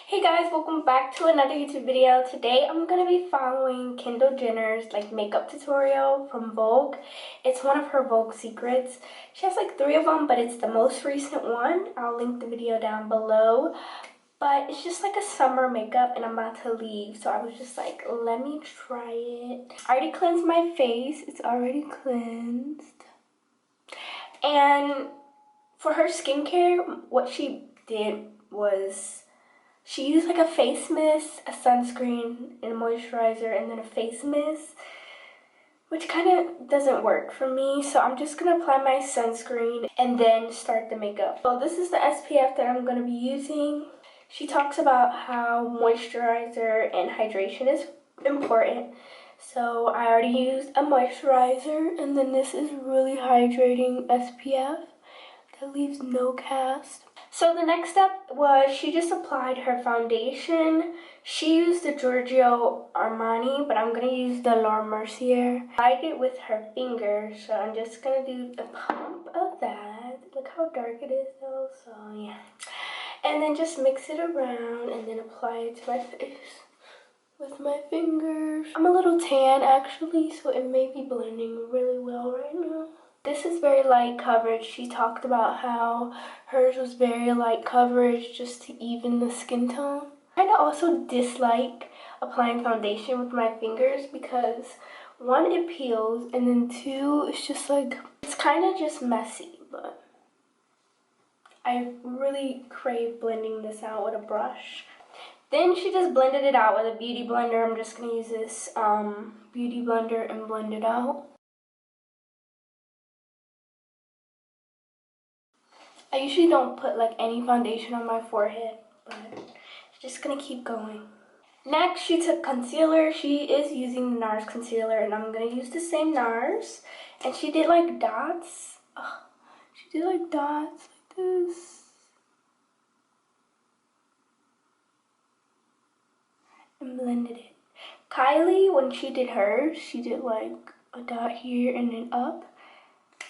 Hey guys, welcome back to another YouTube video. Today I'm going to be following Kendall Jenner's makeup tutorial from Vogue. It's one of her Vogue secrets. She has 3 of them, but it's the most recent one. I'll link the video down below. But it's just a summer makeup and I'm about to leave. So I was just let me try it. I already cleansed my face. It's already cleansed. And for her skincare, what she did was she used a face mist, a sunscreen, and a moisturizer, and then a face mist, which kind of doesn't work for me. So I'm just going to apply my sunscreen and then start the makeup. So this is the SPF that I'm going to be using. She talks about how moisturizer and hydration is important. So I already used a moisturizer, and then this is really hydrating SPF that leaves no cast. So the next step was she just applied her foundation. She used the Giorgio Armani, but I'm going to use the Laura Mercier. I did it with her fingers, so I'm just going to do a pump of that. Look how dark it is though, so yeah. And then just mix it around and then apply it to my face with my fingers. I'm a little tan actually, so it may be blending really well right now. This is very light coverage. She talked about how hers was very light coverage just to even the skin tone. I kind of also dislike applying foundation with my fingers because 1, it peels, and then 2, it's just it's kind of just messy, but I really crave blending this out with a brush. Then she just blended it out with a beauty blender. I'm just going to use this beauty blender and blend it out. I usually don't put any foundation on my forehead, but just gonna keep going. Next, she took concealer. She is using the NARS concealer, and I'm gonna use the same NARS. And she did dots. Oh, she did dots like this. And blended it. Kylie, when she did hers, she did a dot here and then up.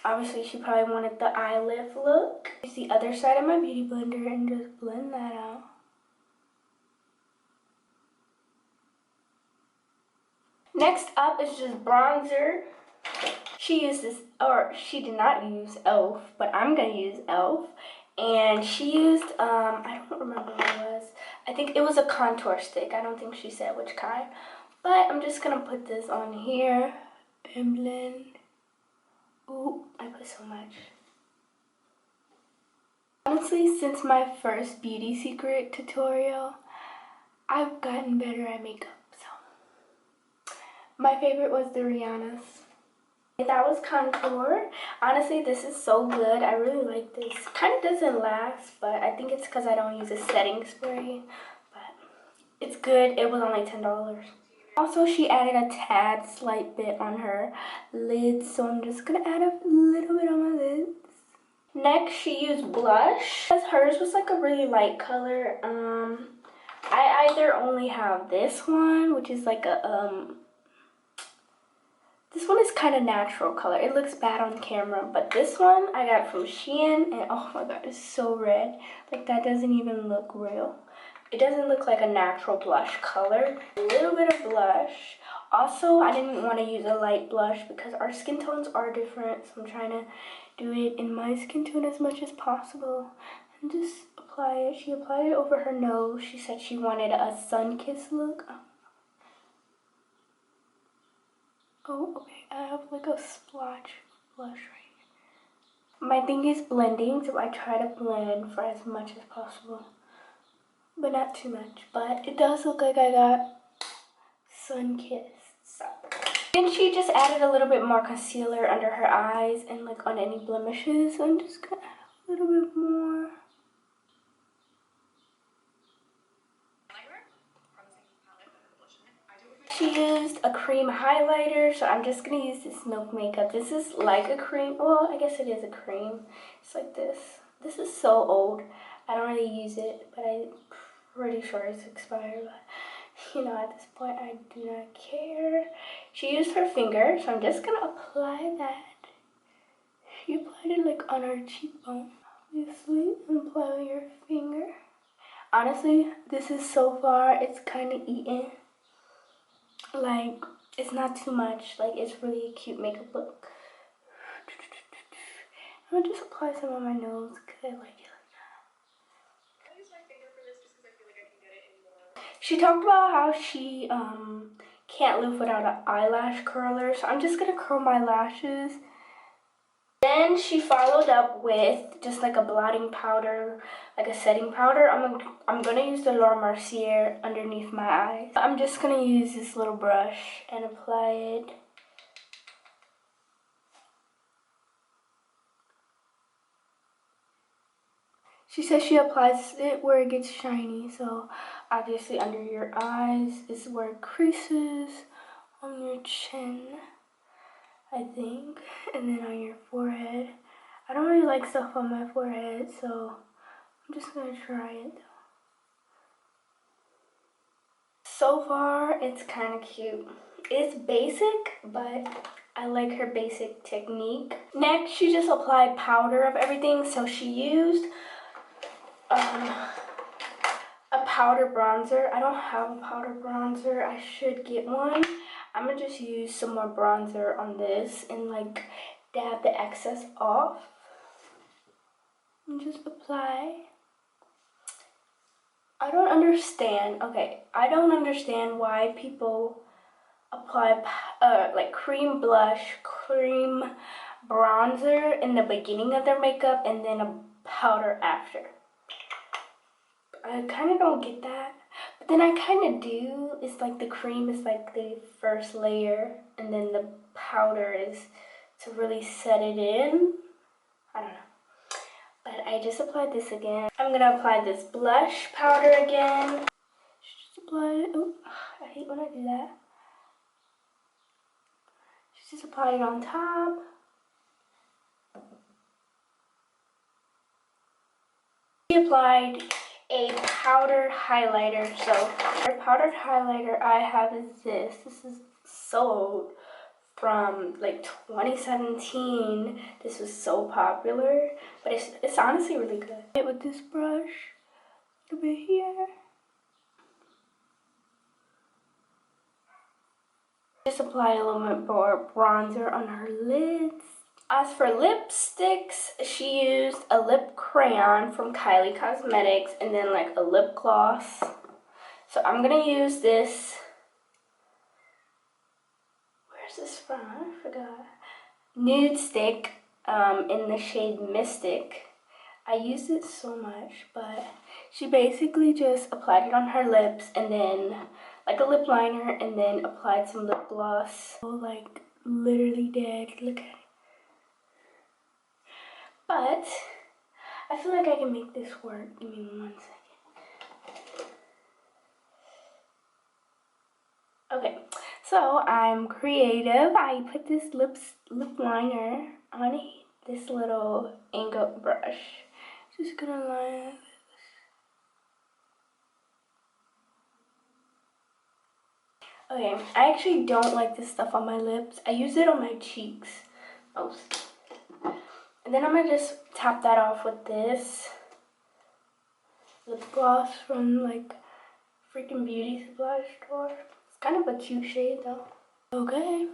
Obviously, she probably wanted the eye lift look. Use the other side of my beauty blender and just blend that out. Next up is just bronzer. She used this, or she did not use e.l.f., but I'm going to use e.l.f. And she used, I don't remember what it was. I think it was a contour stick. I don't think she said which kind. But I'm just going to put this on here and blend. Ooh, I put so much. Honestly, since my first beauty secret tutorial, I've gotten better at makeup. So my favorite was the Rihanna's. That was contour. Honestly, this is so good. I really like this. Kind of doesn't last, but I think it's because I don't use a setting spray. But it's good. It was only $10. Also, she added a slight bit on her lids, so I'm just going to add a little bit on my lids. Next, she used blush. Because hers was a really light color. I either only have this one, which is this one is kind of natural color. It looks bad on camera, but this one I got from Shein, and oh my god, it's so red. That doesn't even look real. It doesn't look like a natural blush color. A little bit of blush. Also, I didn't want to use a light blush because our skin tones are different, so I'm trying to do it in my skin tone as much as possible. And just apply it. She applied it over her nose. She said she wanted a sun-kissed look. Oh, okay, I have a splotch of blush right here. My thing is blending, so I try to blend for as much as possible. But not too much. But it does look like I got sun-kissed. So. Then she just added a little bit more concealer under her eyes and on any blemishes. So I'm just gonna add a little bit more. She used a cream highlighter, so I'm just going to use this Milk Makeup. This is like a cream. Well, I guess it is a cream. It's like this. This is so old. I don't really use it, but I'm pretty sure it's expired. But, at this point, I do not care. She used her finger, so I'm just going to apply that. She applied it on her cheekbone. Obviously, and apply with your finger. Honestly, this is so far, it's kind of eaten. Like, it's not too much. Like, it's really a cute makeup look. I'm gonna just apply some on my nose because I like it like that. I use my finger for this just because I feel like I can get it in more. She talked about how she can't live without an eyelash curler, so I'm just gonna curl my lashes. Then she followed up with just like a blotting powder, like a setting powder. I'm gonna use the Laura Mercier underneath my eyes. I'm just gonna use this little brush and apply it. She says she applies it where it gets shiny, so obviously under your eyes is where it creases, on your chin, I think, and then on your forehead. I don't really like stuff on my forehead, so I'm just gonna try it. So far, it's kind of cute. It's basic, but I like her basic technique. Next, she just applied powder of everything, so she used a powder bronzer. I don't have a powder bronzer. I should get one. I'm gonna just use some more bronzer on this and like dab the excess off. And just apply. I don't understand. Okay, I don't understand why people apply like cream blush, cream bronzer in the beginning of their makeup and then a powder after. I kind of don't get that, but then I kind of do. It's like the cream is like the first layer and then the powder is to really set it in. I don't know. But I just applied this again. I'm gonna apply this blush powder again. Just apply it. Oh, I hate when I do that. Just apply it on top. I applied a powder highlighter. So the powdered highlighter I have is this. This is so old, from like 2017. This was so popular, but it's honestly really good. With this brush, a little bit here. Just apply a little bit more bronzer on her lids. As for lipsticks, she used a lip crayon from Kylie Cosmetics and then like a lip gloss. So I'm gonna use this. Where's this from? I forgot. Nude stick in the shade Mystic. I used it so much, but she basically just applied it on her lips and then like a lip liner and then applied some lip gloss. So, like literally dead. Look at it. But I feel like I can make this work. Give me 1 second. Okay, so I'm creative. I put this lip liner on this little angled brush. Just gonna line this. Okay, I actually don't like this stuff on my lips. I use it on my cheeks most. And then I'm gonna just tap that off with this lip gloss from like freaking beauty supply store. It's kind of a cute shade though. Okay.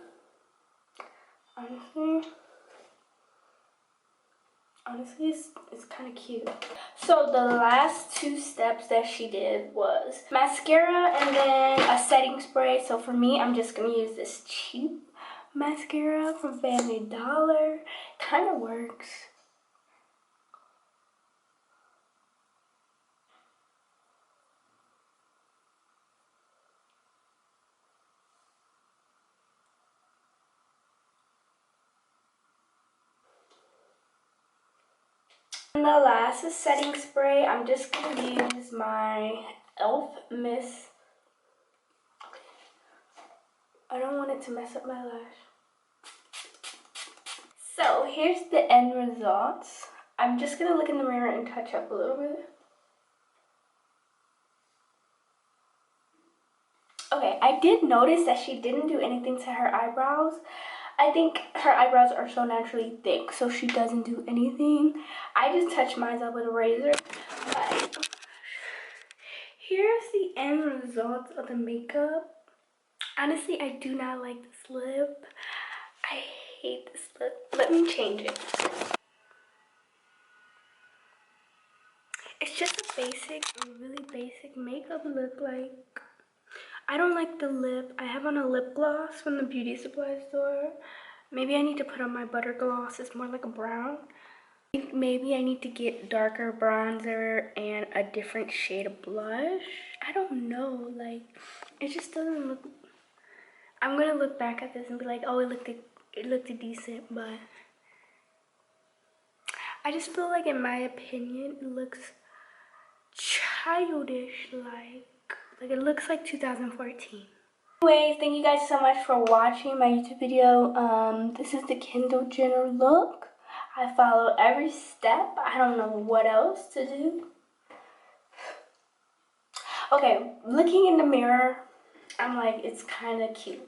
Honestly, it's kind of cute. So the last 2 steps that she did was mascara and then a setting spray. So for me, I'm just gonna use this cheap mascara from Family Dollar. Kind of works. And the last is setting spray. I'm just going to use my e.l.f. Miss. I don't want it to mess up my lash. So here's the end results. I'm just going to look in the mirror and touch up a little bit. Okay, I did notice that she didn't do anything to her eyebrows. I think her eyebrows are so naturally thick, so she doesn't do anything. I just touched mine up with a razor. But Here's the end result of the makeup. Honestly, I do not like this lip. I hate this lip. Let me change it. It's just a basic, really basic makeup look. Like, I don't like the lip. I have on a lip gloss from the beauty supply store. Maybe I need to put on my butter gloss. It's more like a brown. Maybe I need to get darker bronzer and a different shade of blush. I don't know. Like, it just doesn't look. I'm gonna look back at this and be like, oh, it looked decent, but I just feel like, in my opinion, it looks childish. Like it looks like 2014. Anyways, thank you guys so much for watching my YouTube video. This is the Kendall Jenner look. I follow every step. I don't know what else to do. Okay, looking in the mirror, I'm like, it's kind of cute.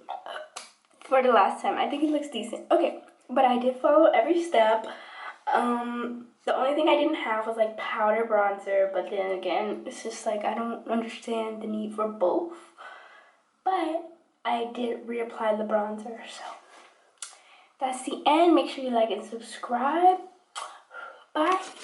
For the last time, I think it looks decent. Okay, but I did follow every step. The only thing I didn't have was like powder bronzer, but then again, it's just like I don't understand the need for both. But I did reapply the bronzer, so that's the end. Make sure you like and subscribe. Bye.